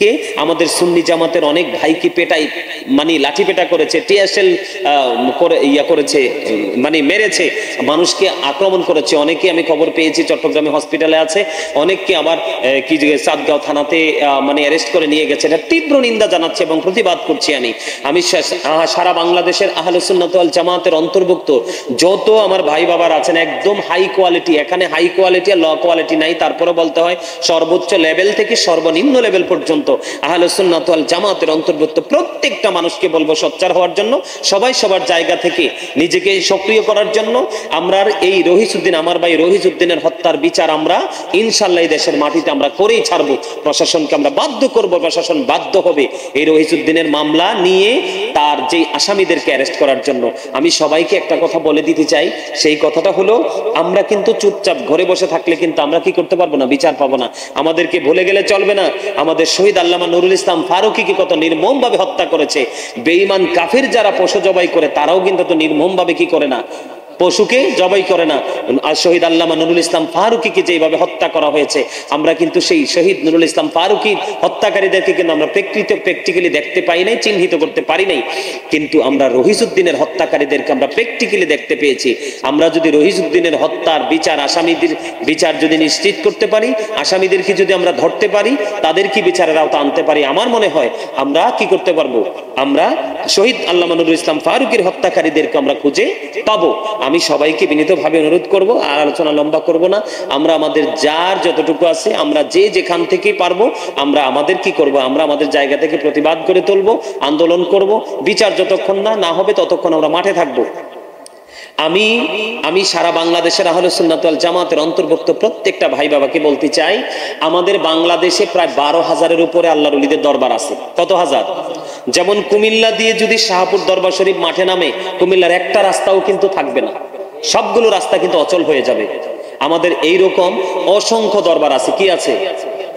কে আমাদের সুন্নি জামাতের অনেক ভাইকে পেটাই মানে লাঠি পেটা করেছে, টিয়ারশেল করে করেছে, মানে মেরেছে, মানুষকে আক্রমণ করেছে। অনেকে আমি খবর পেয়েছি চট্টগ্রামে হসপিটালে আছে, অনেককে আবার কি চাঁদগাঁও থানাতে মানে অ্যারেস্ট করে নিয়ে গেছে। এটা তীব্র নিন্দা জানাচ্ছে এবং প্রতিবাদ করছি। আমি সারা বাংলাদেশের আহলে সুন্নাত ওয়াল জামাতের অন্তর্ভুক্ত যত আমার ভাই বাবার আছেন, একদম হাই কোয়ালিটি, এখানে হাই কোয়ালিটি আর লো কোয়ালিটি নাই, তারপরে বলতে হয় সর্বোচ্চ লেভেল থেকে সর্বনিম্ন লেভেল পর্যন্ত আহলে সুন্নাত ওয়াল জামাতের অন্তর্ভুক্ত প্রত্যেকটা মানুষকে বলবো সোচ্চার হওয়ার জন্য, সবাই সবার জায়গা থেকে নিজেকে সক্রিয় করার জন্য। আমরা এই রহিসউদ্দিন, আমার ভাই রহিসউদ্দিনের হত্যার বিচার আমরা ইনশাআল্লাহ এই দেশের মাটিতে আমরা করেই ছাড়বো। প্রশাসনকে আমরা বাধ্য করব, প্রশাসন বাধ্য হবে এই রহিসউদ্দিনের মামলা নিয়ে তার যে আসামিদেরকে অ্যারেস্ট করার জন্য। আমি সবাইকে একটা কথা বলে দিতে চাই, সেই কথাটা হলো আমরা কিন্তু চুপচাপ ঘরে বসে থাকলে কিন্তু আমরা কি করতে পারবো না, বিচার পাবো না। আমাদেরকে ভুলে গেলে চলবে না, আমাদের শহীদ আল্লামা নুরুল ইসলাম ফারুকীকে কত নির্মম ভাবে হত্যা করেছে। বেঈমান কাফির যারা পশু জবাই করে তারাও কিন্তু তো নির্মম ভাবে কি করে না, পশুকে জবাই করে না। আর শহীদ আল্লামা নুরুল ইসলাম ফারুকীকে যেভাবে হত্যা করা হয়েছে, আমরা কিন্তু সেই শহীদ নুরুল ইসলাম ফারুকী হত্যাকারীদেরকে কিন্তু আমরা প্র্যাকটিক্যালি দেখতে পাই নাই, চিহ্নিত করতে পারি নাই, কিন্তু আমরা রহিসউদ্দিনের হত্যাকারীদেরকে আমরা প্র্যাকটিক্যালি দেখতে পেয়েছি। আমরা যদি রহিসউদ্দিনের হত্যার বিচার, আসামিদের বিচার যদি নিশ্চিত করতে পারি, আসামিদেরকে যদি আমরা ধরতে পারি, তাদের কি বিচারের আওতা আনতে পারি, আমার মনে হয় আমরা কি করতে পারবো, আমরা শহীদ আল্লামা নুরুল ইসলাম ফারুকীর হত্যাকারীদেরকে আমরা খুঁজে পাবো। আমি সবাইকে বিনীতভাবে অনুরোধ করব, আর আলোচনা লম্বা করব না, আমরা আমাদের যার যতটুকু আছে আমরা যে যেখান থেকে পারবো আমরা আমাদের কি করব, আমরা আমাদের জায়গা থেকে প্রতিবাদ করে তুলবো, আন্দোলন করব। বিচার যতক্ষণ না হবে ততক্ষণ আমরা মাঠে থাকবো। আমি সারা বাংলাদেশের আহলে সুন্নাত ওয়াল জামাতের অন্তর্ভুক্ত প্রত্যেকটা ভাই বাবাকে বলতে চাই, আমাদের বাংলাদেশে প্রায় 12,000-এর উপরে আল্লাহর ওলিদের দরবার আছে। কত হাজার? যেমন কুমিল্লা দিয়ে যদি শাহপুর দরবার শরীফ মাঠে নামে, কুমিল্লার একটা রাস্তাও কিন্তু থাকবে না, সবগুলো রাস্তা কিন্তু অচল হয়ে যাবে। আমাদের এইরকম অসংখ্য দরবার আছে। কি আছে?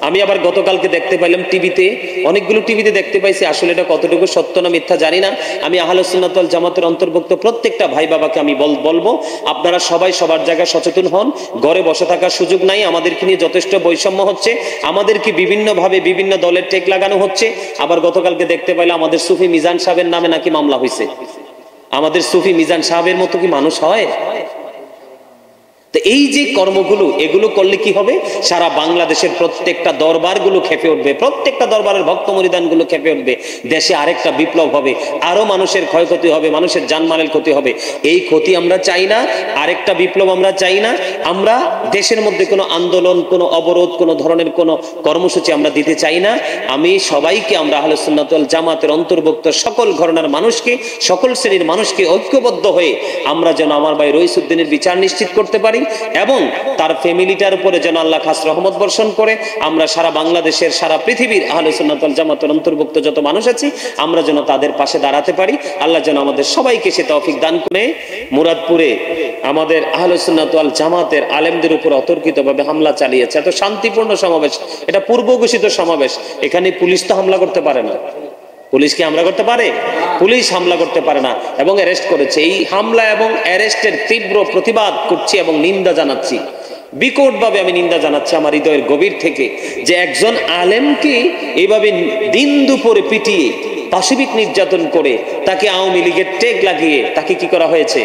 আমি আবার গতকালকে দেখতে পাইলাম টিভিতে, অনেকগুলো টিভিতে দেখতে পাইছি, আসলে এটা কতটুকু সত্য না মিথ্যা জানি না। আমি আহলে সুন্নাত ওয়াল জামাতের অন্তর্ভুক্ত প্রত্যেকটা ভাই বাবাকে আমি বলবো, আপনারা সবাই সবার জায়গায় সচেতন হন। ঘরে বসে থাকার সুযোগ নাই, আমাদেরকে নিয়ে যথেষ্ট বৈষম্য হচ্ছে, আমাদেরকে বিভিন্নভাবে বিভিন্ন দলের টেক লাগানো হচ্ছে। আবার গতকালকে দেখতে পাইলাম আমাদের সুফি মিজান সাহেবের নামে নাকি মামলা হয়েছে। আমাদের সুফি মিজান সাহেবের মতো কি মানুষ হয়? তো এই যে কর্মগুলো, এগুলো করলে কি হবে, সারা বাংলাদেশের প্রত্যেকটা দরবারগুলো খেপে উঠবে, প্রত্যেকটা দরবারের ভক্ত মুরিদানগুলো খেপে উঠবে, দেশে আরেকটা বিপ্লব হবে, আরো মানুষের ক্ষয়ক্ষতি হবে, মানুষের জানমালের ক্ষতি হবে। এই ক্ষতি আমরা চাই না, আরেকটা বিপ্লব আমরা চাই না। আমরা দেশের মধ্যে কোনো আন্দোলন, কোনো অবরোধ, কোনো ধরনের কোনো কর্মসূচি আমরা দিতে চাই না। আমি সবাইকে, আমরা আহলে সুন্নাত ওয়াল জামাতের অন্তর্ভুক্ত সকল ঘরানার মানুষকে, সকল শ্রেণীর মানুষকে ঐক্যবদ্ধ হয়ে আমরা যেন আমার ভাই রহিসউদ্দিনের বিচার নিশ্চিত করতে পারি এবং তার ফ্যামিলিটার উপরে যেন আল্লাহ খাস রহমত বর্ষণ করে। আমরা সারা বাংলাদেশের, সারা পৃথিবীর আহলে সুন্নাত ওয়াল জামাতের অন্তর্ভুক্ত যত মানুষ আছি, আমরা যেন তাদের পাশে দাঁড়াতে পারি। আল্লাহ যেন আমাদের সবাইকে সে তৌফিক দান করে। মুরাদপুরে আমাদের আহলে সুন্নাত ওয়াল জামাতের আলেমদের উপর অতর্কিতভাবে হামলা চালিয়েছে। এত শান্তিপূর্ণ সমাবেশ, এটা পূর্ব ঘোষিত সমাবেশ, এখানে পুলিশ তো হামলা করতে পারে না। পুলিশ কি হামলা করতে পারে? পুলিশ হামলা করতে পারে না এবং অ্যারেস্ট করেছে। এই হামলা এবং অ্যারেস্টের তীব্র প্রতিবাদ করছি এবং নিন্দা জানাচ্ছি, বিকটভাবে আমি নিন্দা জানাচ্ছি আমার হৃদয়ের গভীর থেকে, যে একজন আলেমকে এইভাবে দিন দুপুরে পিটিয়ে, পাশবিক নির্যাতন করে, তাকে আওয়ামী লীগের টেক লাগিয়ে তাকে কি করা হয়েছে,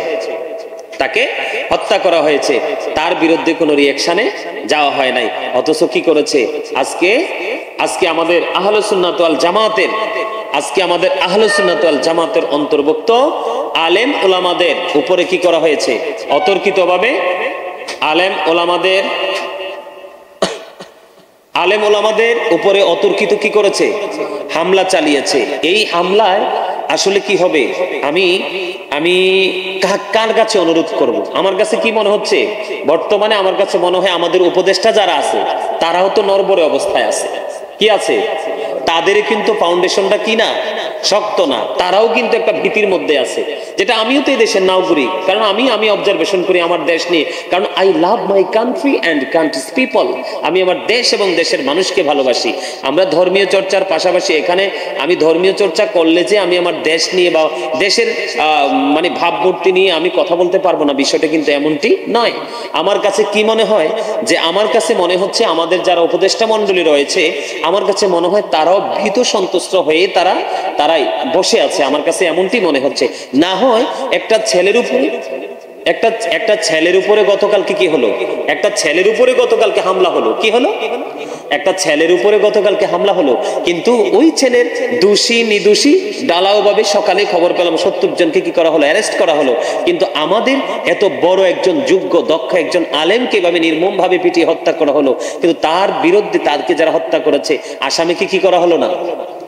তাকে হত্যা করা হয়েছে। তার বিরুদ্ধে কোনো রিঅ্যাকশনে যাওয়া হয় নাই। অথচ কি করেছে, আজকে আমাদের আহলে সুন্নাত ওয়াল জামাতের, আমাদের আহলে সুন্নাত ওয়াল জামাতের অন্তর্ভুক্ত আলেম ওলামাদের উপরে কি করা হয়েছে, অতর্কিতভাবে আলেম ওলামাদের উপরে অতর্কিত কি করেছে, হামলা চালিয়েছে। এই হামলায় আসলে কি হবে, আমি কার কাছে অনুরোধ করব? আমার কাছে কি মনে হচ্ছে, বর্তমানে আমার কাছে মনে হয় আমাদের উপদেষ্টা যারা আছে তারাও তো নড়বড়ে অবস্থায় আছে। কি আছে? তাদের কিন্তু ফাউন্ডেশনটা কি না, শক্ত না, তারাও কিন্তু একটা ভীতির মধ্যে আছে, যেটা আমিও তো এই দেশের নাও করি, কারণ আমি অবজারভেশন করি আমার দেশ নিয়ে, কারণ I love my country and countries people. আমি আমার দেশ এবং দেশের মানুষকে ভালোবাসি। আমরা ধর্মীয় চর্চার পাশাপাশি এখানে আমি ধর্মীয় চর্চা করলে যে আমি আমার দেশ নিয়ে বা দেশের মানে ভাবমূর্তি নিয়ে আমি কথা বলতে পারবো না, বিষয়টা কিন্তু এমনটি নয়। আমার কাছে কি মনে হয়, যে আমার কাছে মনে হচ্ছে আমাদের যারা উপদেষ্টা মণ্ডলী রয়েছে, আমার কাছে মনে হয় তারাও ভীত সন্তুষ্ট হয়ে তারাই বসে আছে, আমার কাছে এমনটি মনে হচ্ছে। না হয় একটা ছেলের উপরে গতকালকে কি হলো, একটা ছেলের উপরে গতকালকে হামলা হলো, কি হলো, একটা ছেলের উপরে গতকালকে হামলা হলো, কিন্তু ওই ছেলের দোষী নির্দোষী ডালাও ভাবে সকালে খবর পেলাম 70 জনকে কি করা হলো, অ্যারেস্ট করা হলো। কিন্তু আমাদের এত বড় একজন যোগ্য দক্ষ একজন আলেমকে এভাবে নির্মম ভাবে পিটিয়ে হত্যা করা হলো, কিন্তু তার বিরুদ্ধে তাকে যারা হত্যা করেছে আসামিকে কি করা হলো না,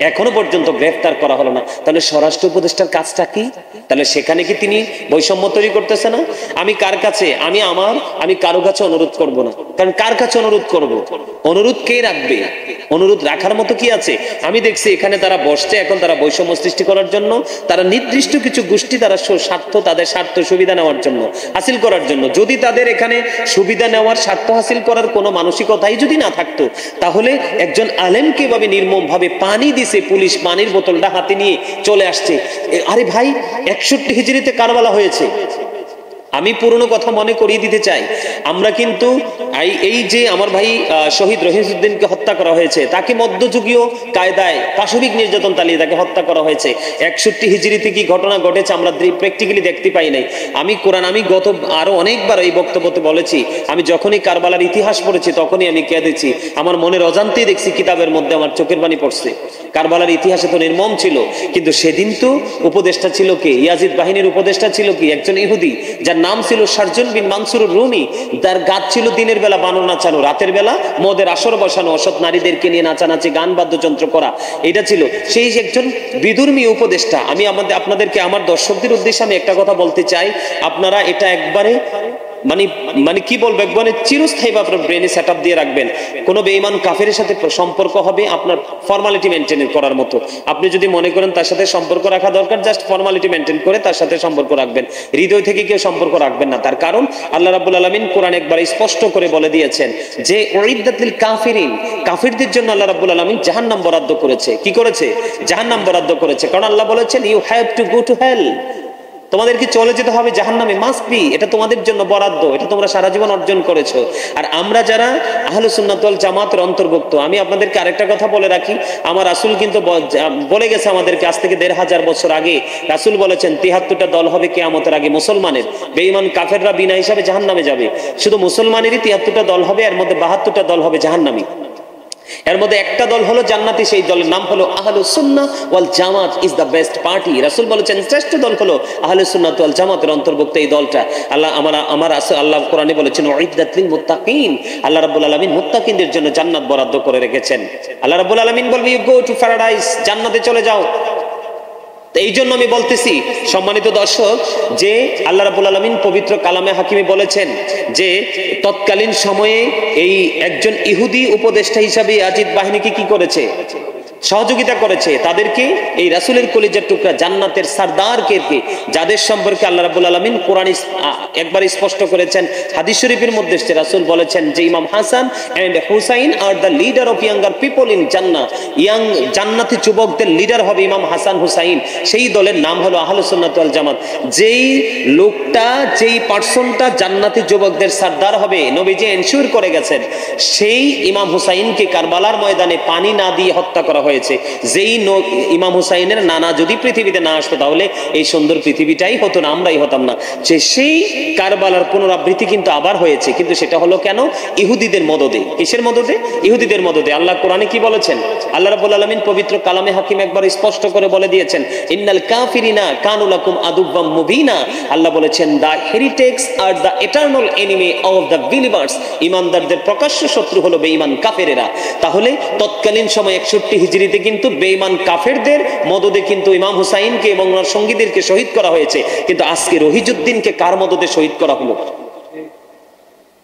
এখনো পর্যন্ত গ্রেফতার করা হলো না। তাহলে স্বরাষ্ট্র উপদেষ্টার কাজটা কি? তাহলে সেখানে কি তিনি বৈষম্য তৈরি করতেছে না? আমি কার কাছে আমি কারো কাছে অনুরোধ করব না, কারণ কার কাছে অনুরোধ করব? অনুরোধ কে রাখবে? অনুরোধ রাখার মতো কি আছে? আমি দেখছি এখানে তারা বসছে, এখন তারা বৈষম্য সৃষ্টি করার জন্য, তারা নির্দিষ্ট কিছু গোষ্ঠী তারা তাদের স্বার্থ সুবিধা নেওয়ার জন্য, হাসিল করার জন্য। যদি তাদের এখানে সুবিধা নেওয়ার স্বার্থ হাসিল করার কোনো মানসিকতাই যদি না থাকতো, তাহলে একজন আলেমকে ভাবে নির্মম ভাবে পানি দিছে পুলিশ, পানির বোতলটা হাতে নিয়ে চলে আসছে। আরে ভাই, 61 হিজরিতে কারবালা হয়েছে। আমি পুরনো কথা মনে করিয়ে দিতে চাই, আমরা কিন্তু এই যে আমার ভাই শহীদ রহিমউদ্দিনকে হত্যা করা হয়েছে, তাকে মধ্যযুগীয় কায়দায় পাশবিক নির্যাতন চালিয়ে তাকে হত্যা করা হয়েছে। 61 হিজরিতে কি ঘটনা ঘটেছে আমরা প্র্যাকটিক্যালি দেখতে পাই নাই। আমি গত আরো অনেকবার এই বক্তব্যতে বলেছি, আমি যখনই কারবালার ইতিহাস পড়েছি তখনই আমি কেঁদেছি। আমার মনের অজান্তেই দেখছি কিতাবের মধ্যে আমার চোখের পানি পড়ছে। কারবালার ইতিহাসে তো নির্মম ছিল, কিন্তু সেদিন তো উপদেষ্টা ছিল কে? ইয়াজিদ বাহিনীর উপদেষ্টা ছিল কি? একজন ইহুদি যার নাম ছিল শারজুল বিন মানসুর রুমি। তার কাজ ছিল দিনের বেলা বানর নাচানো, রাতের বেলা মদের আসর বসানো, অসৎ নারীদেরকে নিয়ে নাচানাচি, গান বাদ্যযন্ত্র করা, এটা ছিল। সেই একজন বিধর্মী উপদেষ্টা। আমি আপনাদেরকে আমার দর্শকদের উদ্দেশ্যে আমি একটা কথা বলতে চাই, আপনারা এটা একবারে মানে কি বলবো, একবারে চিরস্থায়ী আপনার ব্রেনে সেট আপ দিয়ে রাখবেন। কোনো বেঈমান কাফেরের সাথে সম্পর্ক হবে আপনার ফর্মালিটি মেনটেন করার মতো। আপনি যদি মনে করেন তার সাথে সম্পর্ক রাখা দরকার, জাস্ট ফর্মালিটি মেনটেন করে তার সাথে সম্পর্ক রাখবেন, হৃদয় থেকে কেউ সম্পর্ক রাখবেন না। তার কারণ আল্লাহ রাব্বুল আলামিন কোরআন একবার স্পষ্ট করে বলে দিয়েছেন যে উইদ্দাতিল কাফিরিন, কাফিরদের জন্য আল্লাহ রাব্বুল আলামিন জাহান্নাম বরাদ্দ করেছে। কি করেছে? জাহান্নাম বরাদ্দ করেছে। কারণ আল্লাহ বলেছেন you have to go to hell, তোমাদেরকে চলে যেতে হবে জাহান্নামে, মাস্ট বি, এটা তোমাদের জন্য বরাদ্দ, এটা তোমরা সারা জীবন অর্জন করেছো। আর আমরা যারা আহলে সুন্নাত ওয়াল জামাতের অন্তর্ভুক্ত, আমি আপনাদেরকে আরেকটা কথা বলে রাখি, আমার রাসূল কিন্তু বলে গেছে আমাদেরকে আজ থেকে 1500 বছর আগে। রাসূল বলেছেন 73টা দল হবে কিয়ামতের আগে মুসলমানের, বেঈমান কাফেররা বিনা হিসাবে জাহান্নামে যাবে। শুধু মুসলমানেরই 73টা দল হবে, এর মধ্যে 72টা দল হবে জাহান্নামী। এর মধ্যে একটা দল হলো জান্নাতি, সেই দলের নাম হলো আহলুস সুন্নাহ ওয়াল জামাত ইজ দ্য বেস্ট পার্টি। রাসূল বলেছেন শ্রেষ্ঠ দল হলো আহলুস সুন্নাহ ওয়াল জামাতের অন্তর্ভুক্ত এই দলটা। আল্লাহ কোরআনে বলেছেন উইদ্দাত লিল মুত্তাকিন, আল্লাহ রাব্বুল আলামিন মুত্তাকিনদের জন্য জান্নাত বরাদ্দ করে রেখেছেন। আল্লাহ রাব্বুল আলামিন বলবে ইউ গো টু প্যারাডাইস, জান্নাতে চলে যাও। এই জন্য আমি বলতেছি সম্মানিত দর্শক, যে আল্লাহ রাব্বুল আলামিন পবিত্র কালামে হাকিমে বলেছেন যে তৎকালীন সময়ে এই একজন ইহুদি উপদেষ্টা হিসাবে ইয়াজিদ বাহিনীকে কি করেছে? সহযোগিতা করেছে। তাদেরকে এই রাসূলের কলিজার টুকরা জান্নাতের সরদারকে, যাদের সম্পর্কে আল্লাহ রাব্বুল আলামিন কোরআন একবার স্পষ্ট করেছেন, হাদিস শরীফের মধ্যে রাসূল বলেছেন যে imam Hasan and Husain are the leader of younger people in Jannah, young জান্নাতি যুবকদের লিডার হবে ইমাম হাসান হুসাইন। সেই দলের নাম হলো আহলুস সুন্নাহ ওয়াল জামাত। যেই লোকটা, যেই পার্সনটা জান্নাতি যুবকদের সরদার হবে, নবীজি এনশিওর করে গেছেন, সেই ইমাম হুসাইনকে কারবালার ময়দানে পানি না দিয়ে হত্যা করা হয়েছে। যেই ইমাম হুসাইনের নানা যদি পৃথিবীতে না আসতো, তাহলে এই সুন্দর পৃথিবীটাই হতো না, আমরাই হতাম না। যে সেই কারবালার পুনরাবৃত্তি কিন্তু আবার হয়েছে, কিন্তু সেটা হলো কেন? ইহুদিদের মদদে। কিসের মদদে? ইহুদিদের মদদে। আল্লাহ কোরআনে কি বলেছেন? আল্লাহ রাব্বুল আলামিন পবিত্র কালামে হাকিম একবার স্পষ্ট করে বলে দিয়েছেন ইন্নাল কাফিরিনা কানু লাকুম আদুওয়াম মুবিনা। আল্লাহ বলেছেন the heretics are the eternal enemy of the believers, ঈমানদারদের প্রকাশ্য শত্রু হলো বেঈমান কাফেরেরা। তাহলে তৎকালীন সময় 61 হিজরিতে কিন্তু বেঈমান কাফেরদের মদদে কিন্তু ইমাম হুসাইনকে এবং ওনার সঙ্গীদেরকে শহীদ করা হয়েছে। কিন্তু আজকে রহিজউদ্দিনকে কার মদদে শহীদ করা হলো?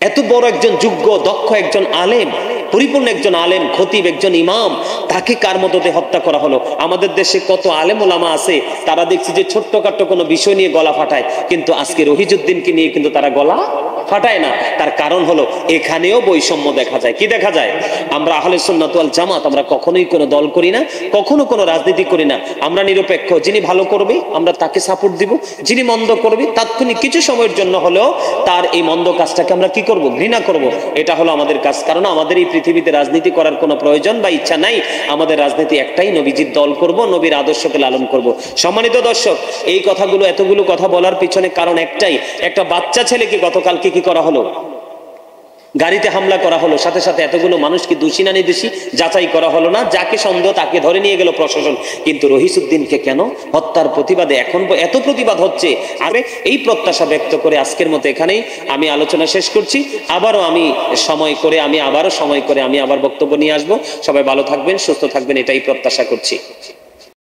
এত বড় একজন যোগ্য দক্ষ একজন আলেম, পরিপূর্ণ একজন আলেম, খতিব, একজন ইমাম, তাকে কার মদতে হত্যা করা হলো। আমাদের দেশে কত আলেম ওলামা আছে, তারা দেখছি যে ছোট্টখাট্ট কোনো বিষয় নিয়ে গলা ফাটায়, কিন্তু আজকে রহিজউদ্দিনকে নিয়ে কিন্তু তারা গলা ফাটায় না। তার কারণ হলো এখানেও বৈষম্য দেখা যায়। কি দেখা যায়? আমরা আহলে সুন্নাত ওয়াল জামাত, আমরা কখনোই কোনো দল করি না, কখনো কোনো রাজনীতি করি না। আমরা নিরপেক্ষ। যিনি ভালো করবে আমরা তাকে সাপোর্ট দিব, যিনি মন্দ করবে তাৎক্ষণিক কিছু সময়ের জন্য হলেও তার এই মন্দ কাজটাকে আমরা কি করব? ঘৃণা করব। এটা হলো আমাদের কাজ। কারণ আমাদের এই পৃথিবীতে রাজনীতি করার কোনো প্রয়োজন বা ইচ্ছা নাই। আমাদের রাজনীতি একটাই, নবীজির দল করব, নবীর আদর্শকে লালন করব। সম্মানিত দর্শক, এই কথাগুলো, এতগুলো কথা বলার পিছনে কারণ একটাই, একটা বাচ্চা ছেলেকে গতকালকে কি করা হলো? গাড়িতে হামলা করা হলো। সাথে সাথে এতগুলো মানুষকে দোষী না নির্দোষী যাচাই করা হলো না, যাকে সন্দেহ তাকে ধরে নিয়ে গেল প্রশাসন। কিন্তু রহিসউদ্দিনকে কেন হত্যার প্রতিবাদে এখন এত প্রতিবাদ হচ্ছে? আরে এই প্রত্যাশা ব্যক্ত করে আজকের মতো এখানেই আমি আলোচনা শেষ করছি। আবারও সময় করে আমি আবার বক্তব্য নিয়ে আসবো। সবাই ভালো থাকবেন, সুস্থ থাকবেন, এটাই প্রত্যাশা করছি।